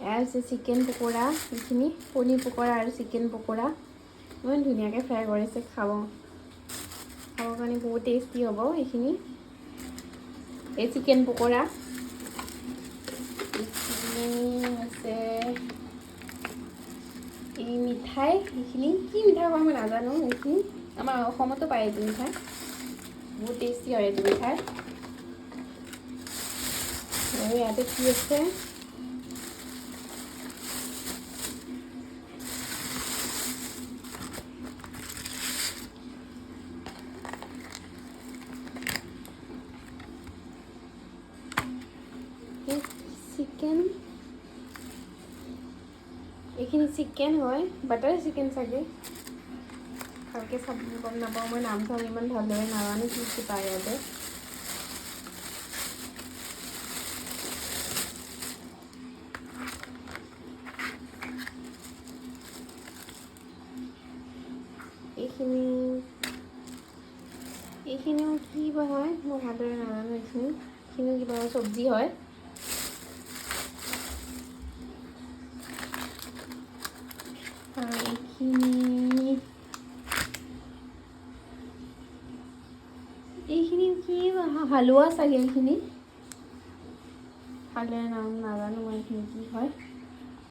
এয়া হৈছে চিকেন পকোৰা, এইখিনি পনীৰ পকোৰা আৰু চিকেন পকোৰা ইমান ধুনীয়াকৈ ফ্ৰাই কৰিছে। খাবৰ কাৰণে বহুত টেষ্টি হ'ব এইখিনি। এই চিকেন পকোৰা আছে, এই মিঠাই এইখিনি কি মিঠাই হয় মই নাজানো। এইখিনি আমাৰ অসমতো পায় এইটো মিঠাই, বহুত টেষ্টি হয় এইটো মিঠাই। আৰু ইয়াতে কি আছে, চিকেন, এইখিনি চিকেন হয়, বাটাৰ চিকেন চাগে, ভালকৈ গম নাপাওঁ মই, নাম চাম ইমান ভালদৰে নাজানো কি কি পায় ইয়াতে। এইখিনিও কি বা হয় মই ভালদৰে নাজানো। এইখিনিও কিবা চব্জি হয়। আৰু এইখিনি কি হালোৱা চাগে, এইখিনি ভালদৰে নাম নাজানো মই, এইখিনি কি হয়।